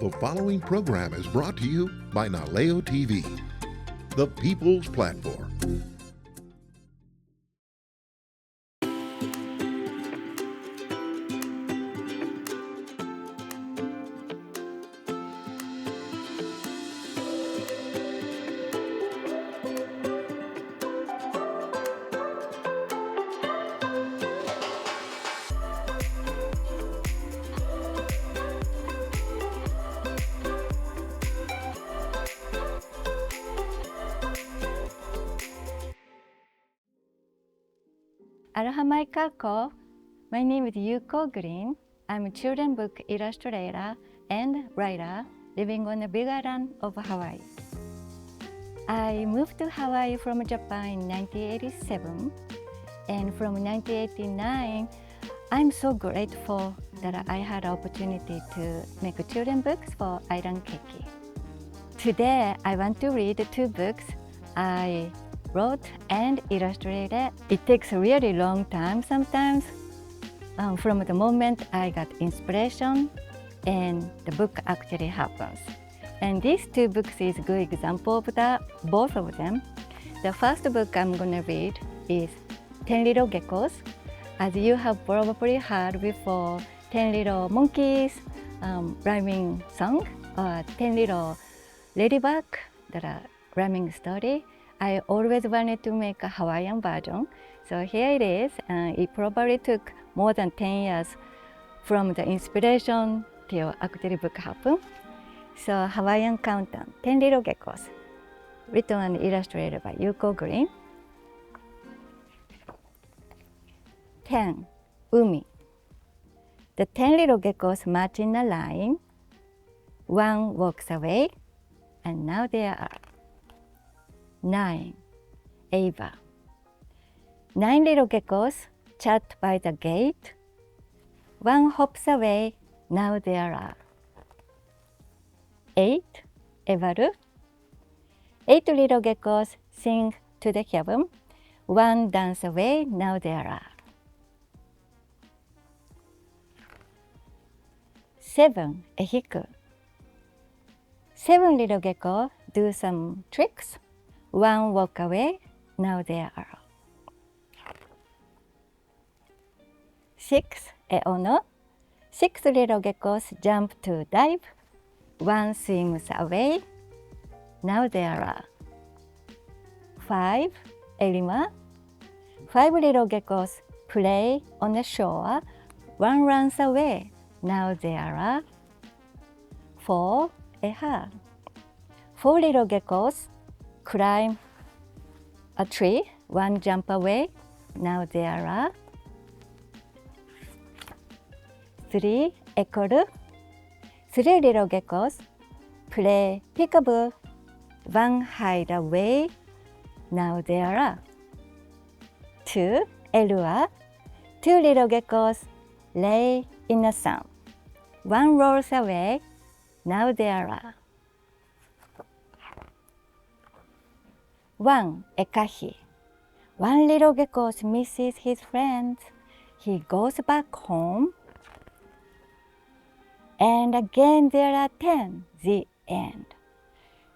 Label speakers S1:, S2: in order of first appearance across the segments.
S1: The following program is brought to you by Naleo TV, the people's platform.
S2: Aloha kako. My name is Yuko Green. I'm a children's book illustrator and writer living on the big island of Hawaii. I moved to Hawaii from Japan in 1987, and from 1989, I'm so grateful that I had opportunity to make children's books for Island Keiki. Today, I want to read two books I wrote and illustrated. It takes a really long time sometimes from the moment I got inspiration and the book actually happens. And these two books is a good example of that, both of them. The first book I'm going to read is 10 Little Geckos. As you have probably heard before, 10 Little Monkeys rhyming song, or 10 Little Ladybug, that rhyming story. I always wanted to make a Hawaiian version, so here it is. It probably took more than 10 years from the inspiration till actually book happened. So Hawaiian Countdown, 10 Little Geckos, written and illustrated by Yuko Green. 10. Umi. The 10 little geckos march in a line. One walks away, and now there are 9. Ava. 9 little geckos chat by the gate. One hops away, now there are 8. Evaru. 8 little geckos sing to the heaven. One dance away, now there are 7. Ehiku. 7 little geckos do some tricks. One walk away, now there are 6. Eono. 6 little geckos jump to dive. One swims away, now there are 5. Erima. 5 little geckos play on the shore. One runs away, now there are 4. Eha. 4 little geckos climb a tree. One jump away, now there are 3. Ekoru. 3 little geckos play peekaboo. One hide away, now there are 2. Elua. 2 little geckos lay in the sun. One rolls away, now there are 1. Ekahi. 1 little gecko misses his friends. He goes back home. And again there are 10. The end.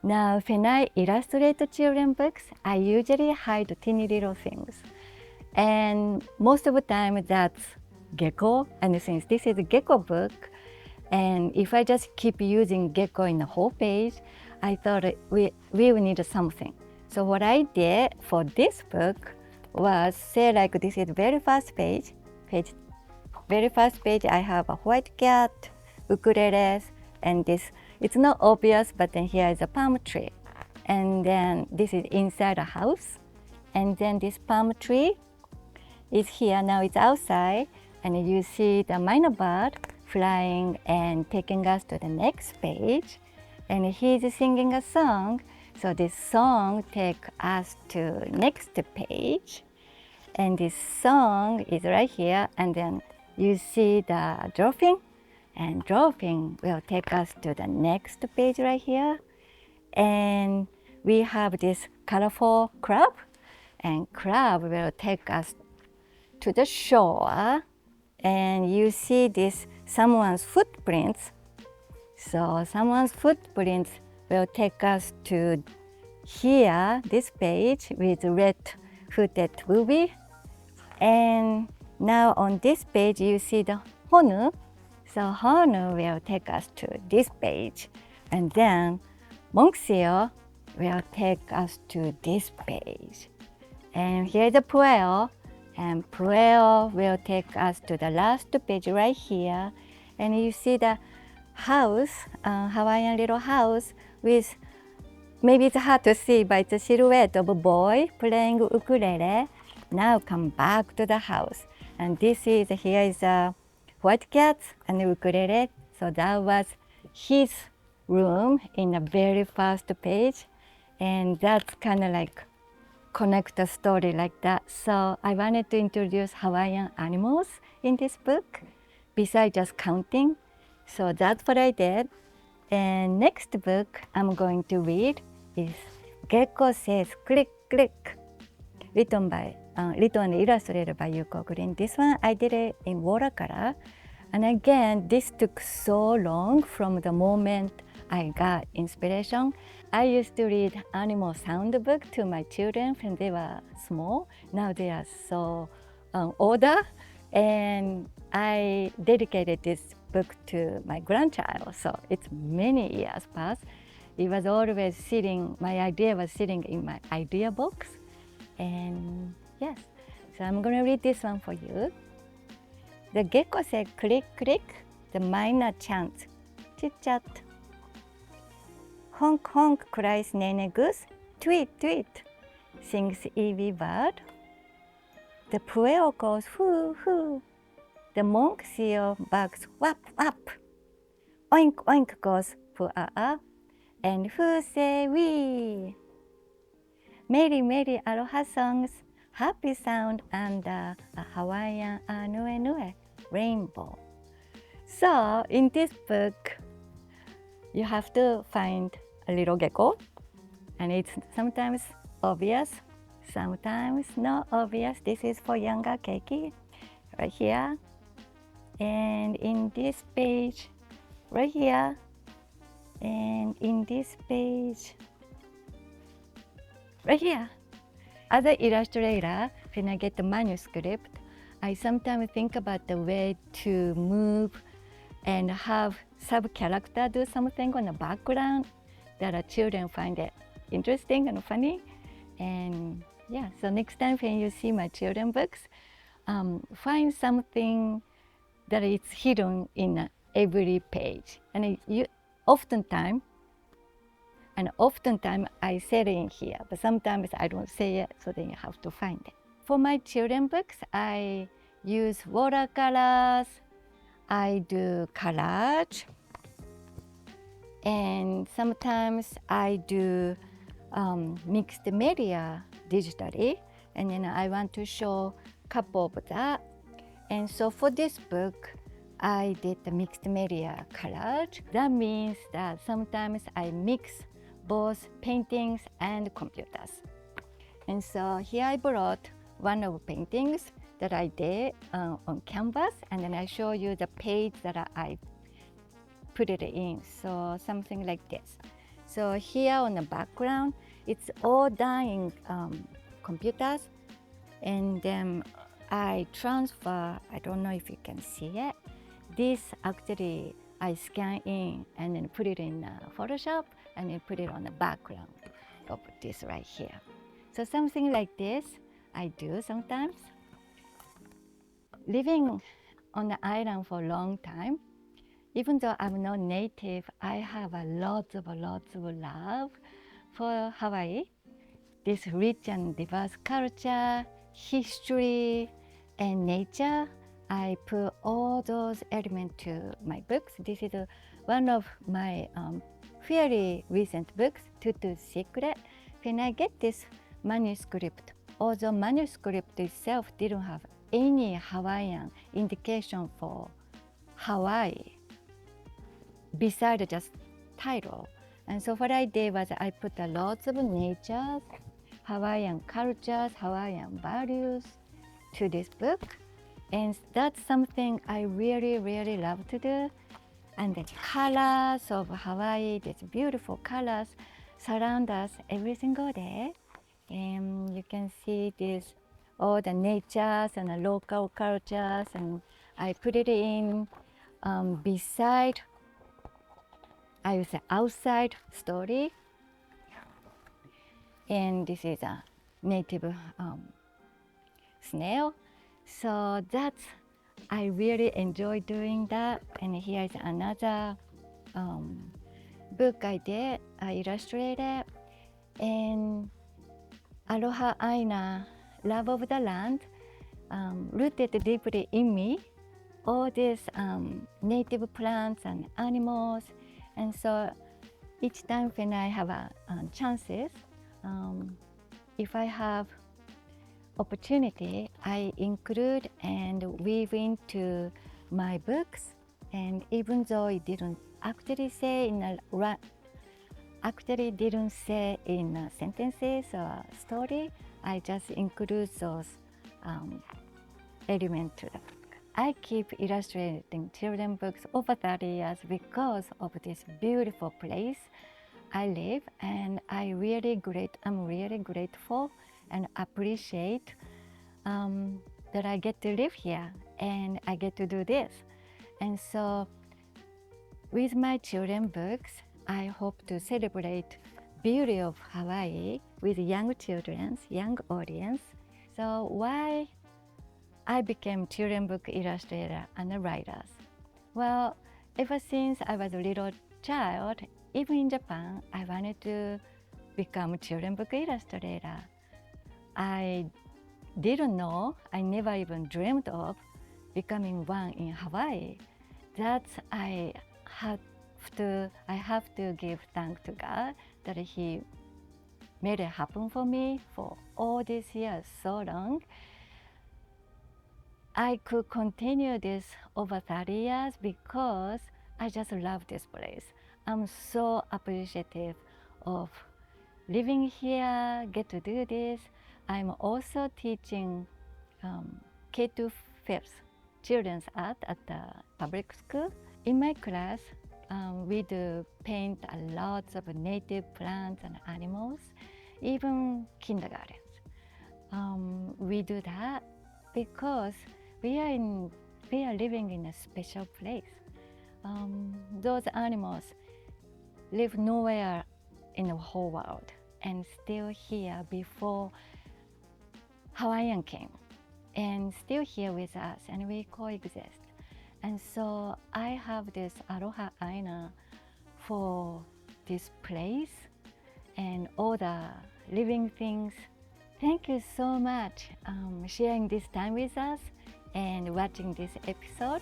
S2: Now when I illustrate children's books, I usually hide teeny little things. And most of the time that's gecko. And since this is a gecko book, and if I just keep using gecko in the whole page, I thought we will need something. So what I did for this book was say like this is the very first page. Very first page I have a white cat, ukuleles, and this, it's not obvious, but then here is a palm tree. And then this is inside a house. And then this palm tree is here, now it's outside. And you see the minor bird flying and taking us to the next page. And he's singing a song. So this song takes us to next page. And this song is right here. And then you see the dolphin. And dolphin will take us to the next page right here. And we have this colorful crab. And crab will take us to the shore. And you see this someone's footprints So someone's footprints will take us to here, this page with red footed ruby. And now on this page you see the Honu. So Honu will take us to this page. And then monk's ear will take us to this page. And here's the Pueo. And Pueo will take us to the last page right here. And you see the house, Hawaiian little house with, maybe it's hard to see, but it's a silhouette of a boy playing ukulele. Now come back to the house. And here is a white cat and ukulele. So that was his room in the very first page. And that's kind of like connect the story like that. So I wanted to introduce Hawaiian animals in this book, besides just counting. So that's what I did. And next book I'm going to read is Gecko Says Click Click, written and illustrated by Yuko Green. This one I did it in watercolor. And again, this took so long from the moment I got inspiration. I used to read animal sound book to my children when they were small. Now they are so older. And I dedicated this book to my grandchild. So it's many years past. It was always sitting, my idea was sitting in my idea box. And yes, so I'm gonna read this one for you. The gecko said click click, the minor chants, chit chat. Honk honk cries Nene Goose, tweet tweet, sings Evie Bird. The Pueo calls hoo hoo, the monk seal barks whap whap. Oink oink goes puaa, and who say wee. Merry merry aloha songs, happy sound under a Hawaiian nue nue rainbow. So in this book, you have to find a little gecko, and it's sometimes obvious, sometimes not obvious. This is for younger keiki, right here. And in this page, right here, and in this page, right here. As an illustrator, when I get the manuscript, I sometimes think about the way to move and have sub-character do something on the background that our children find it interesting and funny. And yeah, so next time when you see my children books, find something that is hidden in every page. And oftentimes I say it in here, but sometimes I don't say it, so then you have to find it. For my children books, I use watercolors, I do collage, and sometimes I do mixed media digitally, and then I want to show a couple of that. And so for this book, I did the mixed media collage. That means that sometimes I mix both paintings and computers. And so here I brought one of the paintings that I did on canvas, and then I show you the page that I put it in. So something like this. So here on the background, it's all done in computers, and then I transfer, I don't know if you can see it. This actually I scan in and then put it in Photoshop and then put it on the background of this right here. So something like this I do sometimes. Living on the island for a long time, even though I'm not native, I have a lots of love for Hawaii. This rich and diverse culture, history, and nature. I put all those elements to my books. This is one of my fairly recent books, Tūtū's Secret. When I get this manuscript, although manuscript itself didn't have any Hawaiian indication for Hawaii, besides just title. And so what I did was I put a lots of nature, Hawaiian cultures, Hawaiian values to this book. And that's something I really love to do. And the colors of Hawaii, these beautiful colors surround us every single day. And you can see this, all the natures and the local cultures, and I put it in beside, I would say outside story. And this is a native snail. So that's, I really enjoy doing that. And here is another book I did, I illustrated. And Aloha Aina, love of the land, rooted deeply in me. All these native plants and animals. And so each time when I have chances, if I have opportunity, I include and weave into my books. And even though it didn't actually say in sentences or story, I just include those elements to the book. I keep illustrating children books over 30 years because of this beautiful place I live, and I'm really grateful and appreciate that I get to live here and I get to do this. And so with my children books, I hope to celebrate beauty of Hawaii with young children, young audience. So why I became children book illustrator and a writer? Well, ever since I was a little child, even in Japan, I wanted to become a children book illustrator. I didn't know, I never even dreamed of becoming one in Hawaii. That's I have to give thanks to God that He made it happen for me for all these years, so long. I could continue this over 30 years because I just love this place. I'm so appreciative of living here, get to do this. I'm also teaching K-5 children's art at the public school. In my class, we do paint a lot of native plants and animals, even kindergartens. We do that because we are living in a special place. Those animals live nowhere in the whole world and still here before Hawaiian came, and still here with us, and we coexist. And so I have this Aloha Aina for this place and all the living things. Thank you so much sharing this time with us and watching this episode.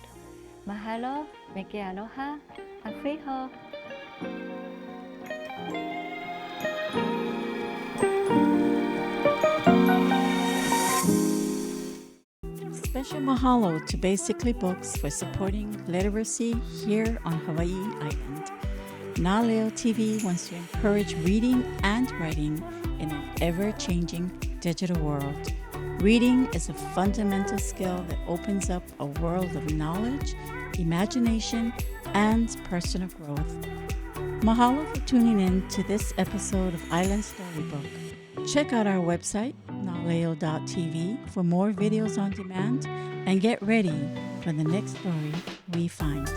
S2: Mahalo, meke aloha, afiho.
S3: Special mahalo to Basically Books for supporting literacy here on Hawaii Island. Naleo TV wants to encourage reading and writing in an ever-changing digital world. Reading is a fundamental skill that opens up a world of knowledge, imagination, and personal growth. Mahalo for tuning in to this episode of Island Storybook. Check out our website, naleo.tv, for more videos on demand, and get ready for the next story we find.